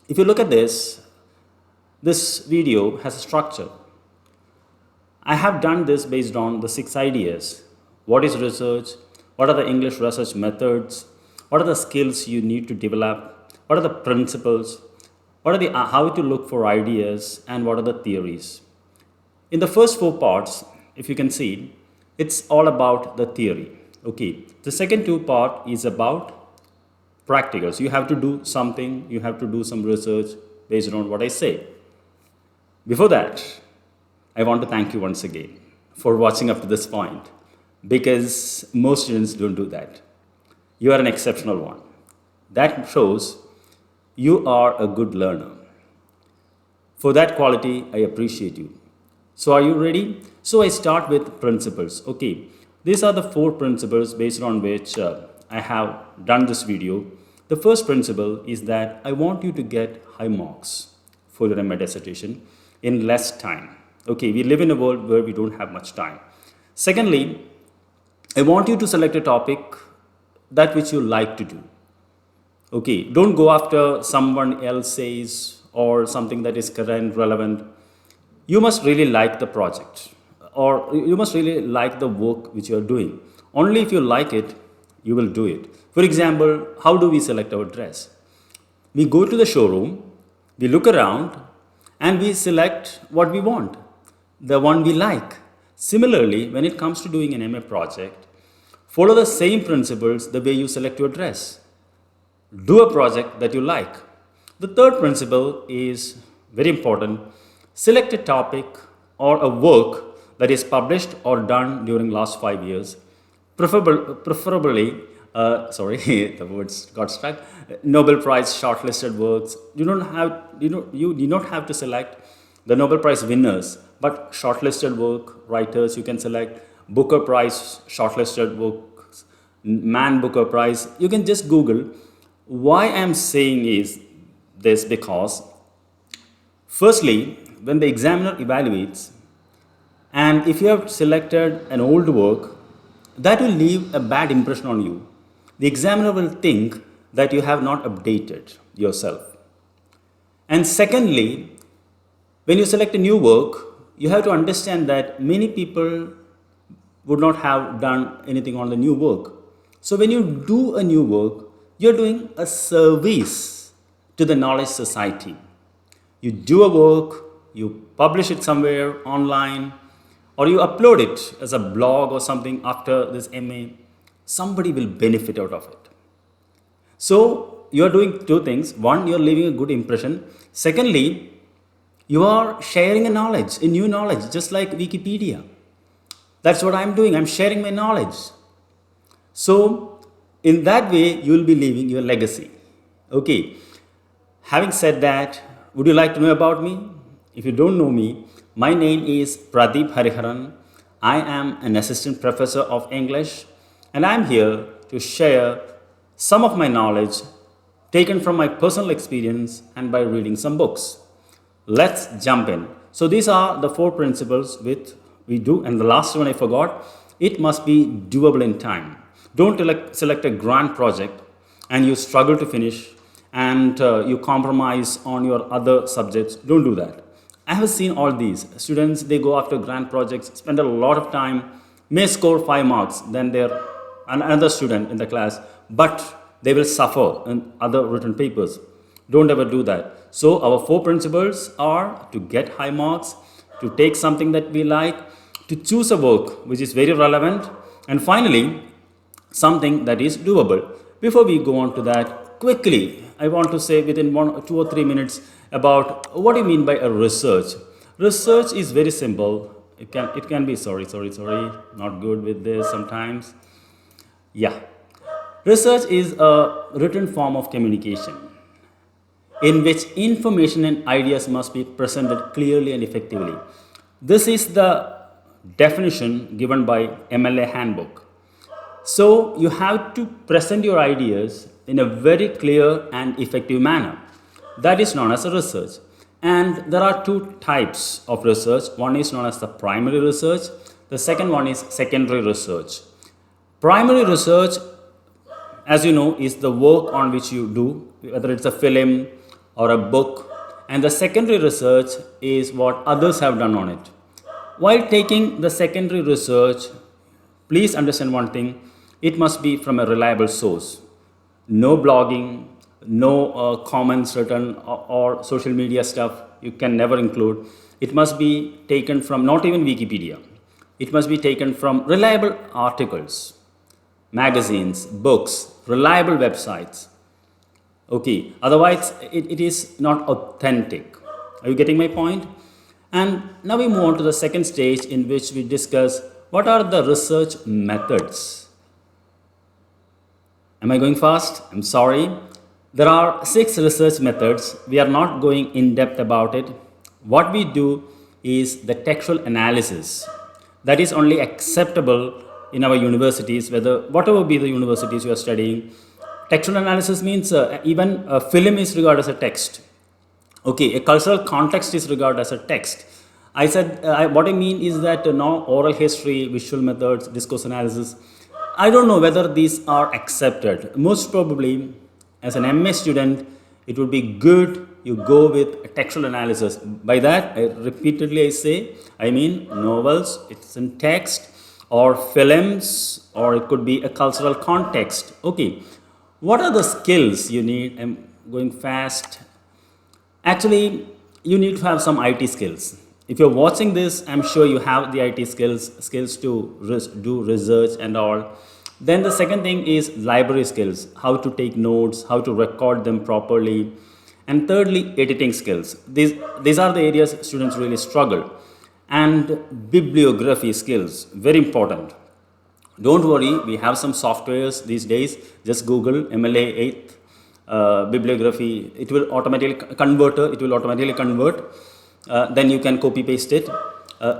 If you look at this video has a structure. I have done this based on the 6 ideas. What is research? What are the English research methods? What are the skills you need to develop? What are the principles? What are the how to look for ideas and what are the theories? In the first 4 parts, if you can see, it's all about the theory. Okay. The second 2 part is about practicals. You have to do something, you have to do some research based on what I say. Before that, I want to thank you once again for watching up to this point because most students don't do that. You are an exceptional one. That shows you are a good learner. For that quality, I appreciate you. So, are you ready? So, I start with principles. Okay, these are the 4 principles based on which I have done this video. The first principle is that I want you to get high marks for your MA dissertation in less time. Okay, we live in a world where we don't have much time. Secondly, I want you to select a topic that which you like to do. Okay, don't go after someone else says or something that is current, relevant. You must really like the project or you must really like the work which you are doing. Only if you like it, you will do it. For example, how do we select our dress? We go to the showroom, we look around, and we select what we want, the one we like. Similarly, when it comes to doing an MA project, follow the same principles the way you select your dress. Do a project that you like. The third principle is very important. Select a topic or a work that is published or done during last 5 years, preferably, sorry, the words got stuck. Nobel Prize shortlisted works. You do not have to select the Nobel Prize winners, but shortlisted work writers you can select. Booker Prize shortlisted works, Man Booker Prize. You can just Google. Why I'm saying is this because, firstly, when the examiner evaluates, and if you have selected an old work, that will leave a bad impression on you. The examiner will think that you have not updated yourself. And secondly, when you select a new work, you have to understand that many people would not have done anything on the new work. So when you do a new work, you're doing a service to the knowledge society. You do a work, you publish it somewhere online, or you upload it as a blog or something after this MA, somebody will benefit out of it. So you're doing 2 things. One, you're leaving a good impression. Secondly, you are sharing a knowledge, a new knowledge, just like Wikipedia. That's what I'm doing. I'm sharing my knowledge. So in that way, you will be leaving your legacy. Okay. Having said that, would you like to know about me? If you don't know me, my name is Pradeep Hariharan. I am an assistant professor of English and I'm here to share some of my knowledge taken from my personal experience and by reading some books. Let's jump in. So these are the 4 principles which we do, and the last one I forgot. It must be doable in time. Don't select a grand project and you struggle to finish and you compromise on your other subjects. Don't do that. I have seen all these students. They go after grand projects, spend a lot of time, may score 5 marks than their another student in the class, but they will suffer in other written papers. Don't ever do that. So our 4 principles are to get high marks, to take something that we like, to choose a work which is very relevant, and finally something that is doable. Before we go on to that, quickly I want to say within 2 or 3 minutes about what do you mean by a research. Research is very simple. It can be sorry, not good with this sometimes. Yeah. Research is a written form of communication in which information and ideas must be presented clearly and effectively. This is the definition given by MLA handbook. So you have to present your ideas in a very clear and effective manner. That is known as a research. And there are 2 types of research. One is known as the primary research. The second one is secondary research. Primary research, as you know, is the work on which you do, whether it's a film or a book, and the secondary research is what others have done on it. While taking the secondary research, please understand one thing, it must be from a reliable source. No blogging, no comments written, or social media stuff you can never include. It must be taken from not even Wikipedia. It must be taken from reliable articles, magazines, books, reliable websites. Okay, otherwise it is not authentic. Are you getting my point? And now we move on to the second stage in which we discuss what are the research methods. Am I going fast? I'm sorry. There are 6 research methods. We are not going in depth about it. What we do is the textual analysis. That is only acceptable in our universities, whatever be the universities you are studying. Textual analysis means even a film is regarded as a text. Okay, a cultural context is regarded as a text. I said, what I mean is that now oral history, visual methods, discourse analysis, I don't know whether these are accepted. Most probably, as an MA student, it would be good you go with textual analysis. By that, I say, I mean novels, it's in text, or films, or it could be a cultural context. Okay, what are the skills you need? I'm going fast. Actually, you need to have some IT skills. If you're watching this, I'm sure you have the IT skills to do research and all. Then the second thing is library skills, how to take notes, how to record them properly. And thirdly, editing skills. These are the areas students really struggle. And bibliography skills, very important. Don't worry, we have some softwares these days. Just Google MLA 8th bibliography. It will automatically convert. Then you can copy paste it.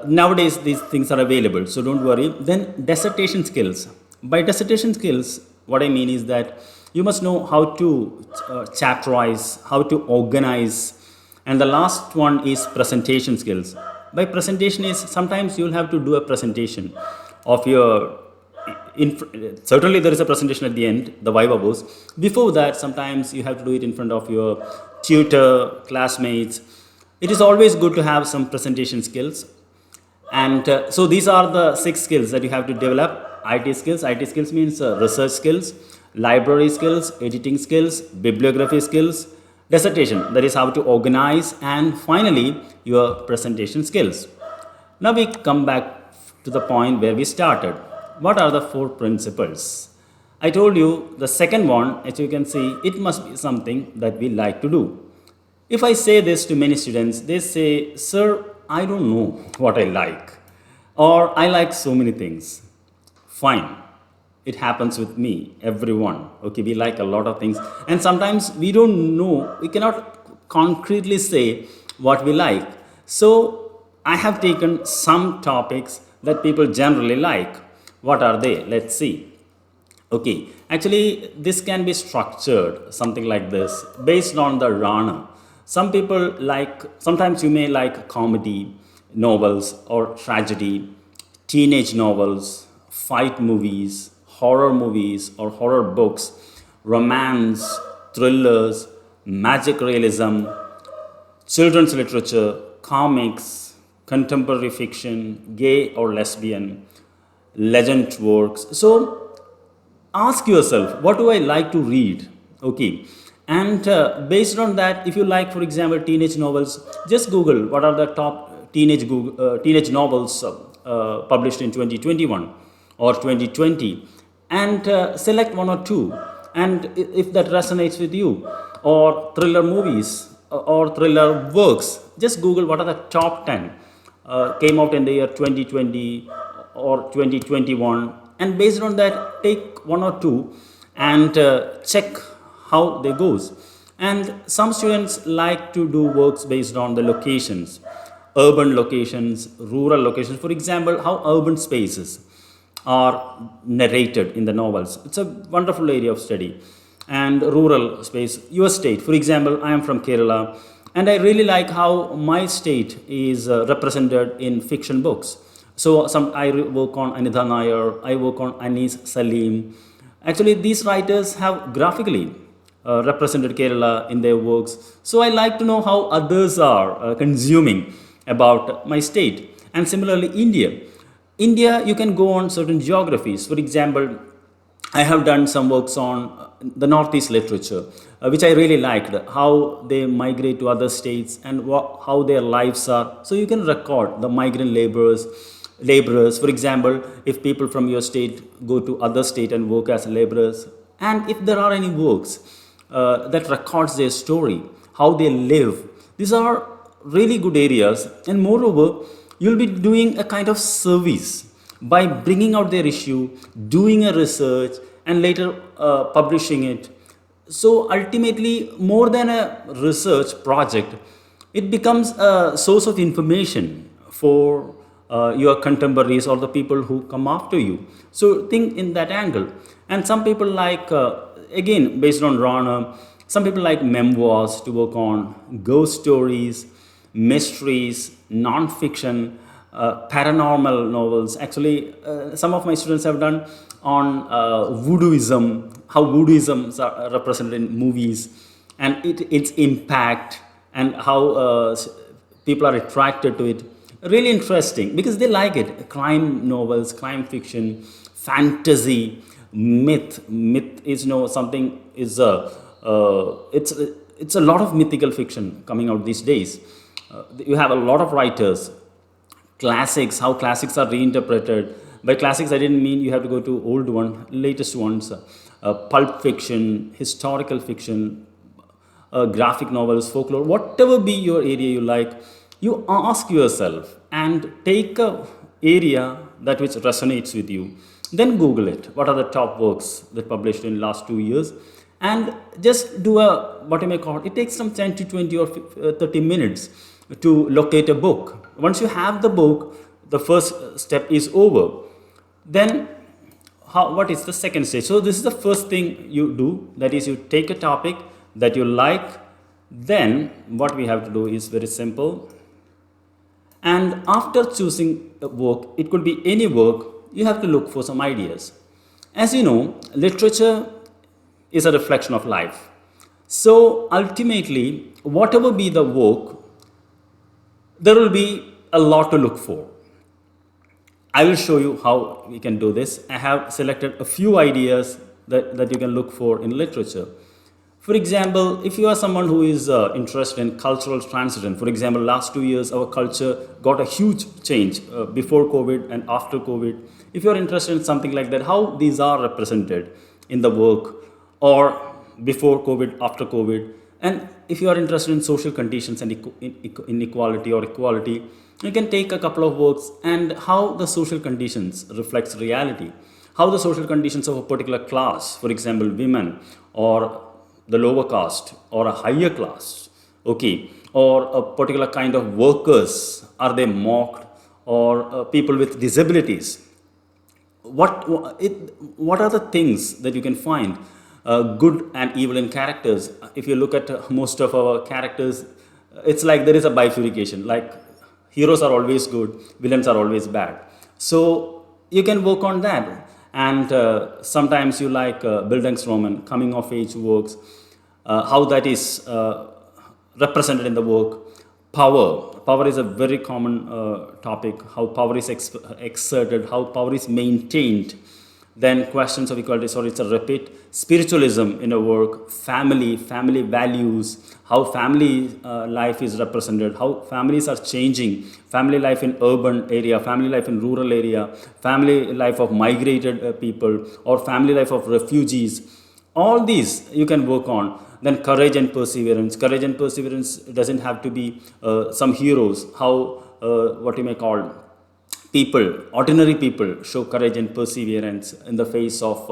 Nowadays, these things are available, so don't worry. Then dissertation skills. By dissertation skills, what I mean is that you must know how to chapterize, how to organize. And the last one is presentation skills. By presentation is sometimes you'll have to do a presentation of your certainly there is a presentation at the end, the viva voce. Before that, sometimes you have to do it in front of your tutor, classmates. It is always good to have some presentation skills. And so these are the 6 skills that you have to develop. IT skills means research skills, library skills, editing skills, bibliography skills, dissertation, that is how to organize, and finally your presentation skills. Now we come back to the point where we started. What are the 4 principles? I told you the second one, as you can see, it must be something that we like to do. If I say this to many students, they say, sir, I don't know what I like, or I like so many things. Fine. It happens with me, everyone. Okay, we like a lot of things. And sometimes we don't know, we cannot concretely say what we like. So I have taken some topics that people generally like. What are they? Let's see. Okay, actually this can be structured something like this based on the genre. Some people like, sometimes you may like comedy novels or tragedy, teenage novels, fight movies, horror movies or horror books, romance, thrillers, magic realism, children's literature, comics, contemporary fiction, gay or lesbian, legend works. So ask yourself, what do I like to read? Okay, and based on that, if you like, for example, teenage novels, just Google what are the top teenage novels published in 2021 or 2020, and select 1 or 2. And if that resonates with you, or thriller movies or thriller works, just Google what are the top 10 came out in the year 2020 or 2021, and based on that take 1 or 2 and check how they goes. And some students like to do works based on the locations, urban locations, rural locations. For example, how urban spaces are narrated in the novels. It's a wonderful area of study. And rural space, your state. For example, I am from Kerala, and I really like how my state is represented in fiction books. So I work on Anitha Nair, I work on Anis Salim. Actually, these writers have graphically represented Kerala in their works. So I like to know how others are consuming about my state. And similarly, India. India, you can go on certain geographies. For example, I have done some works on the Northeast literature, which I really liked, how they migrate to other states and how their lives are. So you can record the migrant laborers. For example, if people from your state go to other state and work as laborers, and if there are any works that records their story, how they live, these are really good areas. And moreover, you'll be doing a kind of service by bringing out their issue, doing a research, and later publishing it. So ultimately, more than a research project, it becomes a source of information for your contemporaries or the people who come after you. So think in that angle. And some people like, again, based on Rana, some people like memoirs to work on, ghost stories, mysteries, non-fiction, paranormal novels. Actually, some of my students have done on voodooism, how voodooisms are represented in movies, and its impact, and how people are attracted to it. Really interesting because they like it. Crime novels, crime fiction, fantasy, myth. Myth is something is it's a lot of mythical fiction coming out these days. You have a lot of writers. Classics, how classics are reinterpreted. By classics, I didn't mean you have to go to old one, latest ones. Pulp fiction, historical fiction, graphic novels, folklore, whatever be your area you like, you ask yourself and take a area that which resonates with you. Then Google it. What are the top works that published in last 2 years? And just do a, what you may call it takes some 10 to 20 or 30 minutes to locate a book. Once you have the book, the first step is over. Then what is the second stage? So this is the first thing you do, that is you take a topic that you like. Then what we have to do is very simple. And after choosing a work, it could be any work, you have to look for some ideas. As you know, literature is a reflection of life. So ultimately, whatever be the work, there will be a lot to look for. I will show you how we can do this. I have selected a few ideas that you can look for in literature. For example, if you are someone who is interested in cultural transition, for example, last 2 years our culture got a huge change before COVID and after COVID. If you are interested in something like that, how these are represented in the work, or before COVID, after COVID, and if you are interested in social conditions and inequality or equality, you can take a couple of works and how the social conditions reflects reality, how the social conditions of a particular class, for example, women or the lower caste or a higher class, okay, or a particular kind of workers, are they mocked, or people with disabilities. What are the things that you can find? Good and evil in characters. If you look at most of our characters, it's like there is a bifurcation, like heroes are always good, villains are always bad. So you can work on that. And sometimes you like Bildungsroman, coming of age works, how that is represented in the work. Power is a very common topic, how power is exerted, how power is maintained. Then questions of equality, sorry, it's a repeat. Spiritualism in a work, family values, how family life is represented, how families are changing, family life in urban area, family life in rural area, family life of migrated people, or family life of refugees. All these you can work on. Then courage and perseverance. Courage and perseverance doesn't have to be some heroes, how what you may call people, ordinary people show courage and perseverance in the face of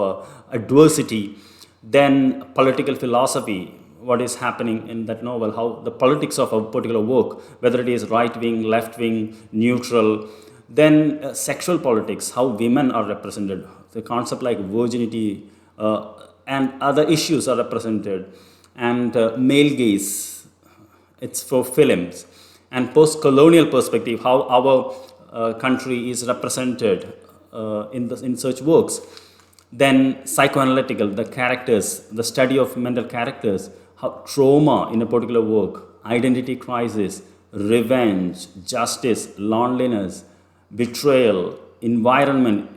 adversity. Then political philosophy, what is happening in that novel, how the politics of a particular work, whether it is right wing, left wing, neutral. Then sexual politics, how women are represented, the concept like virginity and other issues are represented. And male gaze, it's for films. And post-colonial perspective, how our country is represented in such works. Then psychoanalytical, the characters, the study of mental characters, how trauma in a particular work, identity crisis, revenge, justice, loneliness, betrayal, environment.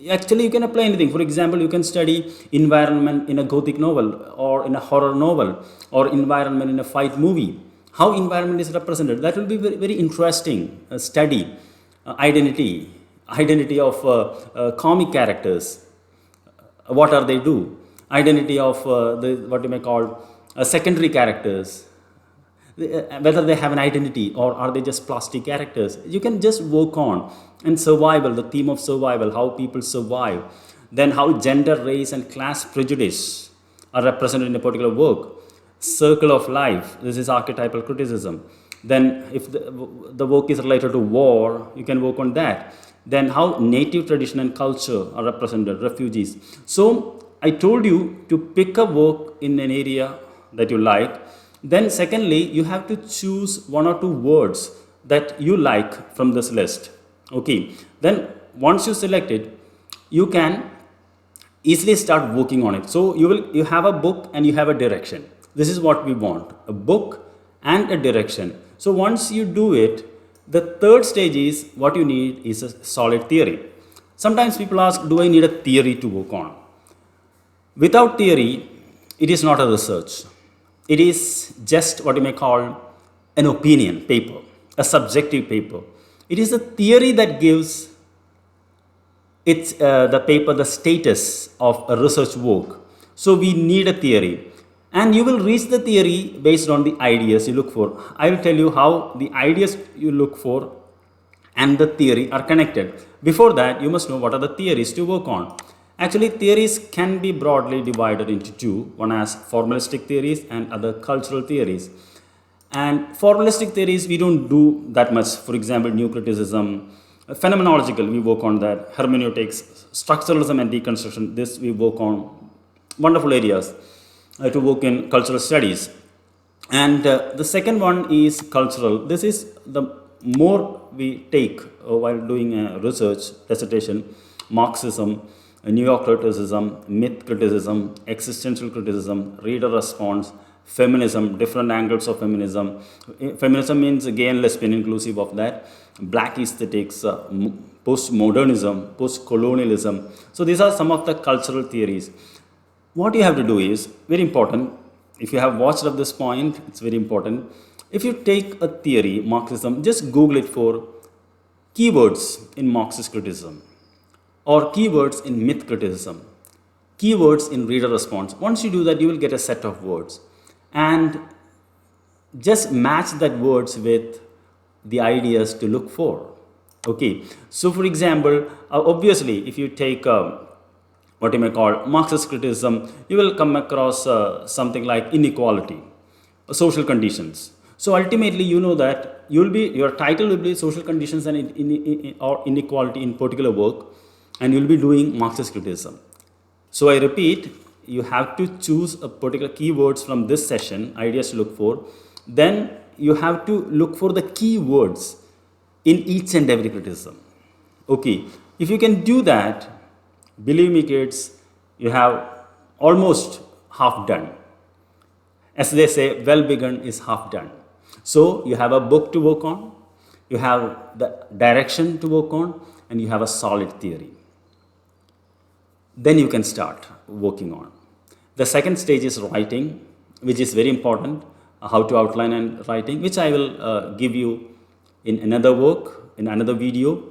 Actually, you can apply anything. For example, you can study environment in a gothic novel or in a horror novel or environment in a fight movie. How environment is represented. That will be very, very interesting study. Identity of comic characters, what are they do, identity of the what you may call secondary characters, whether they have an identity or are they just plastic characters. You can just work on. And survival, the theme of survival, how people survive, then how gender, race and class prejudice are represented in a particular work. Circle of life, this is archetypal criticism. Then if the work is related to war, you can work on that. Then how native tradition and culture are represented, refugees. So I told you to pick a work in an area that you like. Then secondly, you have to choose one or two words that you like from this list. Okay. Then once you select it, you can easily start working on it. So you have a book and you have a direction. This is what we want, a book and a direction. So once you do it, the third stage is what you need is a solid theory. Sometimes people ask, do I need a theory to work on? Without theory, it is not a research. It is just what you may call an opinion paper, a subjective paper. It is a theory that gives the paper the status of a research work. So we need a theory. And you will reach the theory based on the ideas you look for. I will tell you how the ideas you look for and the theory are connected. Before that, you must know what are the theories to work on. Actually, theories can be broadly divided into two. One as formalistic theories and other cultural theories. And formalistic theories, we don't do that much. For example, new criticism, phenomenological, we work on that. Hermeneutics, structuralism and deconstruction, this we work on. Wonderful areas to work in cultural studies. And the second one is cultural. This is the more we take while doing a research dissertation. Marxism, New York criticism, myth criticism, existential criticism, reader response, feminism, different angles of feminism. Feminism means gay and lesbian, inclusive of that. Black aesthetics, post-modernism, post-colonialism. So these are some of the cultural theories. What you have to do is very important. If you have watched up this point, it's very important. If you take a theory, Marxism, just Google it for keywords in Marxist criticism or keywords in myth criticism, keywords in reader response. Once you do that, you will get a set of words and just match that words with the ideas to look for. Okay. So for example, obviously, if you take what you may call Marxist criticism, you will come across something like inequality, social conditions. So ultimately, you know that your title will be social conditions and or inequality in particular work, and you'll be doing Marxist criticism. So I repeat, you have to choose a particular keywords from this session, ideas to look for. Then you have to look for the keywords in each and every criticism. Okay, if you can do that, believe me kids, you have almost half done. As they say, well begun is half done. So you have a book to work on, you have the direction to work on, and you have a solid theory. Then you can start working on. The second stage is writing, which is very important, how to outline and writing, which I will give you in another work, in another video.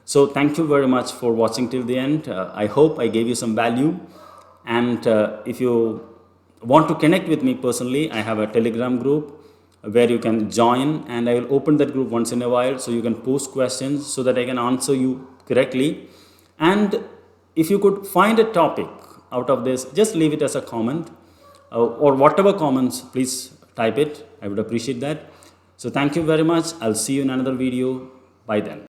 So thank you very much for watching till the end. I hope I gave you some value. And if you want to connect with me personally, I have a Telegram group where you can join, and I will open that group once in a while so you can post questions so that I can answer you correctly. And if you could find a topic out of this, just leave it as a comment or whatever comments, please type it. I would appreciate that. So thank you very much. I'll see you in another video. Bye then.